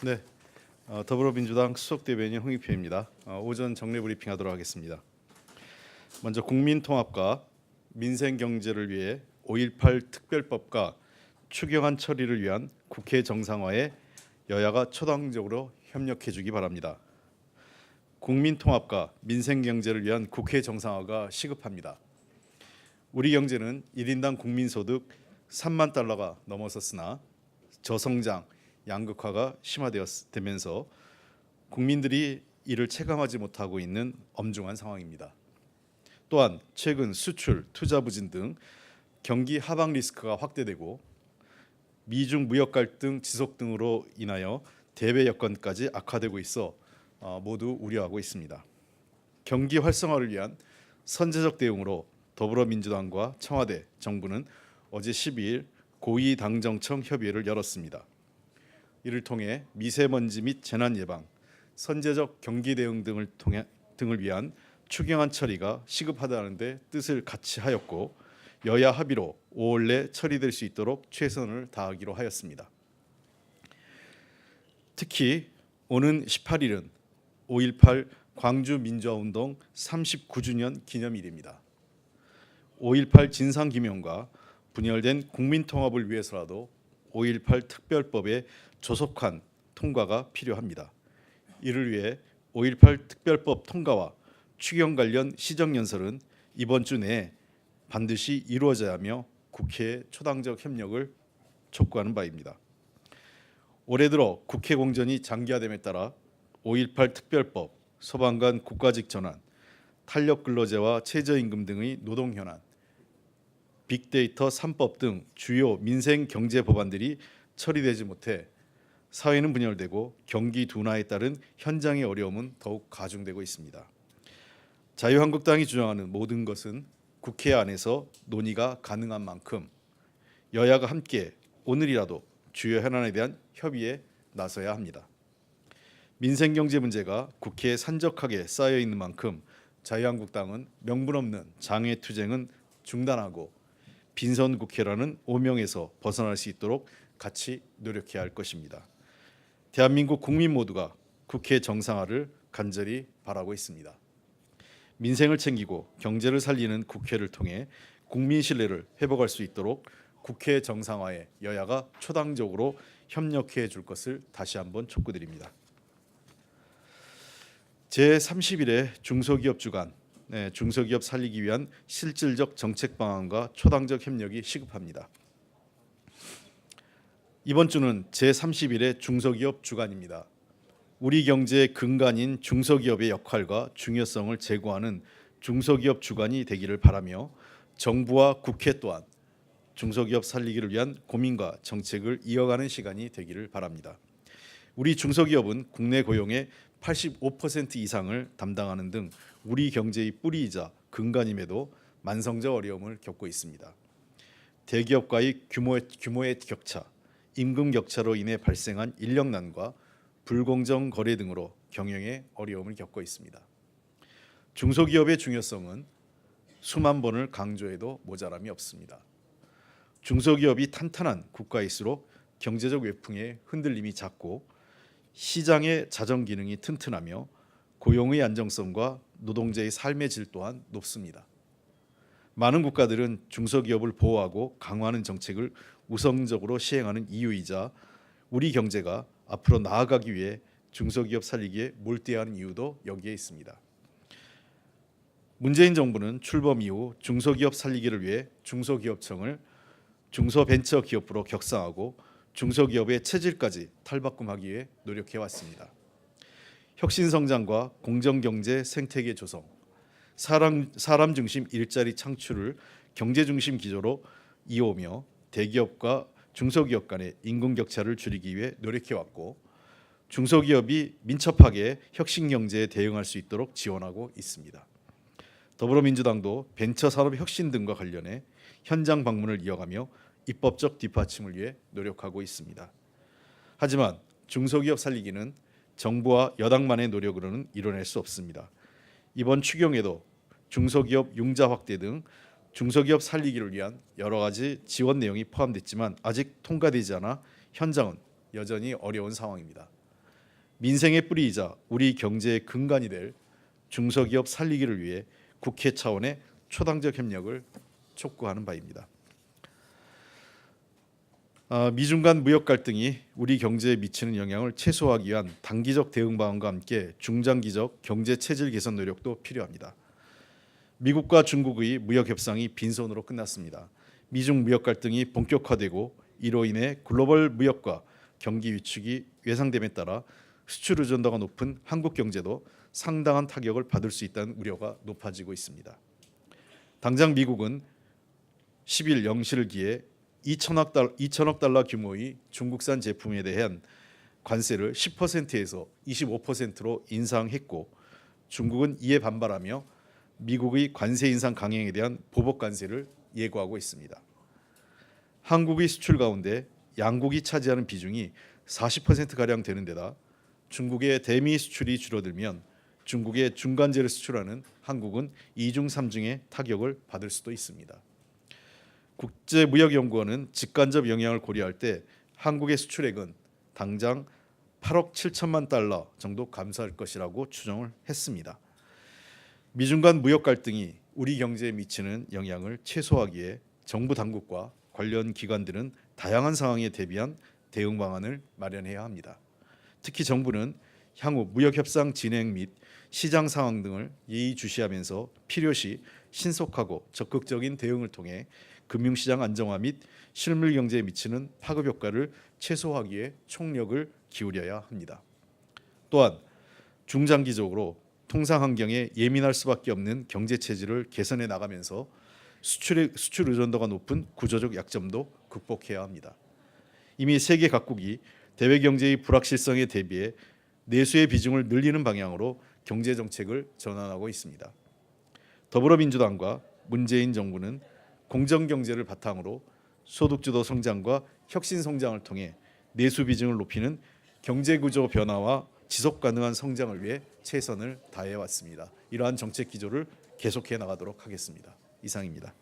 네, 더불어민주당 수석대변인 홍익표입니다. 오전 정례 브리핑하도록 하겠습니다. 먼저 국민통합과 민생경제를 위해 5.18 특별법과 추경안 처리를 위한 국회 정상화에 여야가 초당적으로 협력해 주기 바랍니다. 국민통합과 민생경제를 위한 국회 정상화가 시급합니다. 우리 경제는 1인당 국민소득 3만 달러가 넘어섰으나 저성장, 양극화가 심화되면서 국민들이 이를 체감하지 못하고 있는 엄중한 상황입니다. 또한 최근 수출, 투자 부진 등 경기 하방 리스크가 확대되고 미중 무역 갈등 지속 등으로 인하여 대외 여건까지 악화되고 있어 모두 우려하고 있습니다. 경기 활성화를 위한 선제적 대응으로 더불어민주당과 청와대, 정부는 어제 12일 고위 당정청 협의회를 열었습니다. 이를 통해 미세먼지 및 재난 예방, 선제적 경기 대응 등을 위한 추경안 처리가 시급하다는 데 뜻을 같이 하였고 여야 합의로 5월 내 처리될 수 있도록 최선을 다하기로 하였습니다. 특히 오는 18일은 5.18 광주 민주화운동 39주년 기념일입니다. 5.18 진상규명과 분열된 국민통합을 위해서라도 5.18 특별법의 조속한 통과가 필요합니다. 이를 위해 5.18 특별법 통과와 추경 관련 시정연설은 이번 주 내에 반드시 이루어져야 하며 국회의 초당적 협력을 촉구하는 바입니다. 올해 들어 국회 공전이 장기화됨에 따라 5.18 특별법, 소방관 국가직 전환, 탄력근로제와 최저임금 등의 노동 현안, 빅데이터 3법 등 주요 민생 경제 법안들이 처리되지 못해 사회는 분열되고 경기 둔화에 따른 현장의 어려움은 더욱 가중되고 있습니다. 자유한국당이 주장하는 모든 것은 국회 안에서 논의가 가능한 만큼 여야가 함께 오늘이라도 주요 현안에 대한 협의에 나서야 합니다. 민생경제 문제가 국회에 산적하게 쌓여 있는 만큼 자유한국당은 명분 없는 장외투쟁은 중단하고 빈선 국회라는 오명에서 벗어날 수 있도록 같이 노력해야 할 것입니다. 대한민국 국민 모두가 국회 정상화를 간절히 바라고 있습니다. 민생을 챙기고 경제를 살리는 국회를 통해 국민 신뢰를 회복할 수 있도록 국회 정상화에 여야가 초당적으로 협력해 줄 것을 다시 한번 촉구드립니다. 제30일의 중소기업 주간, 중소기업 살리기 위한 실질적 정책 방안과 초당적 협력이 시급합니다. 이번 주는 제30일의 중소기업 주간입니다. 우리 경제의 근간인 중소기업의 역할과 중요성을 제고하는 중소기업 주간이 되기를 바라며 정부와 국회 또한 중소기업 살리기를 위한 고민과 정책을 이어가는 시간이 되기를 바랍니다. 우리 중소기업은 국내 고용의 85% 이상을 담당하는 등 우리 경제의 뿌리이자 근간임에도 만성적 어려움을 겪고 있습니다. 대기업과의 규모의 격차, 임금 격차로 인해 발생한 인력난과 불공정 거래 등으로 경영에 어려움을 겪고 있습니다. 중소기업의 중요성은 수만 번을 강조해도 모자람이 없습니다. 중소기업이 탄탄한 국가일수록 경제적 외풍의 흔들림이 작고 시장의 자정 기능이 튼튼하며 고용의 안정성과 노동자의 삶의 질 또한 높습니다. 많은 국가들은 중소기업을 보호하고 강화하는 정책을 우선적으로 시행하는 이유이자 우리 경제가 앞으로 나아가기 위해 중소기업 살리기에 몰두해야 하는 이유도 여기에 있습니다. 문재인 정부는 출범 이후 중소기업 살리기를 위해 중소기업청을 중소벤처기업부로 격상하고 중소기업의 체질까지 탈바꿈하기 위해 노력해왔습니다. 혁신성장과 공정경제 생태계 조성, 사람 중심 일자리 창출을 경제 중심 기조로 이어오며 대기업과 중소기업 간의 임금 격차를 줄이기 위해 노력해왔고 중소기업이 민첩하게 혁신 경제에 대응할 수 있도록 지원하고 있습니다. 더불어민주당도 벤처산업 혁신 등과 관련해 현장 방문을 이어가며 입법적 뒷받침을 위해 노력하고 있습니다. 하지만 중소기업 살리기는 정부와 여당만의 노력으로는 이뤄낼 수 없습니다. 이번 추경에도 중소기업 융자 확대 등 중소기업 살리기를 위한 여러 가지 지원 내용이 포함됐지만 아직 통과되지 않아 현장은 여전히 어려운 상황입니다. 민생의 뿌리이자 우리 경제의 근간이 될 중소기업 살리기를 위해 국회 차원의 초당적 협력을 촉구하는 바입니다. 미중 간 무역 갈등이 우리 경제에 미치는 영향을 최소화하기 위한 단기적 대응 방안과 함께 중장기적 경제 체질 개선 노력도 필요합니다. 미국과 중국의 무역 협상이 빈손으로 끝났습니다. 미중 무역 갈등이 본격화되고 이로 인해 글로벌 무역과 경기 위축이 예상됨에 따라 수출 의존도가 높은 한국 경제도 상당한 타격을 받을 수 있다는 우려가 높아지고 있습니다. 당장 미국은 10일 0시를 기해 2천억 달러 규모의 중국산 제품에 대한 관세를 10%에서 25%로 인상했고 중국은 이에 반발하며 미국의 관세 인상 강행에 대한 보복 관세를 예고하고 있습니다. 한국의 수출 가운데 양국이 차지하는 비중이 40%가량 되는 데다 중국의 대미 수출이 줄어들면 중국의 중간재를 수출하는 한국은 2중 3중의 타격을 받을 수도 있습니다. 국제무역연구원은 직간접 영향을 고려할 때 한국의 수출액은 당장 8억 7천만 달러 정도 감소할 것이라고 추정을 했습니다. 미중 간 무역 갈등이 우리 경제에 미치는 영향을 최소화하기에 정부 당국과 관련 기관들은 다양한 상황에 대비한 대응 방안을 마련해야 합니다. 특히 정부는 향후 무역 협상 진행 및 시장 상황 등을 예의주시하면서 필요시 신속하고 적극적인 대응을 통해 금융시장 안정화 및 실물 경제에 미치는 파급 효과를 최소화하기에 총력을 기울여야 합니다. 또한 중장기적으로 통상 환경에 예민할 수밖에 없는 경제 체질을 개선해 나가면서 수출 의존도가 높은 구조적 약점도 극복해야 합니다. 이미 세계 각국이 대외 경제의 불확실성에 대비해 내수의 비중을 늘리는 방향으로 경제 정책을 전환하고 있습니다. 더불어민주당과 문재인 정부는 공정 경제를 바탕으로 소득주도 성장과 혁신 성장을 통해 내수 비중을 높이는 경제 구조 변화와 지속 가능한 성장을 위해 최선을 다해 왔습니다. 이러한 정책 기조를 계속해 나가도록 하겠습니다. 이상입니다.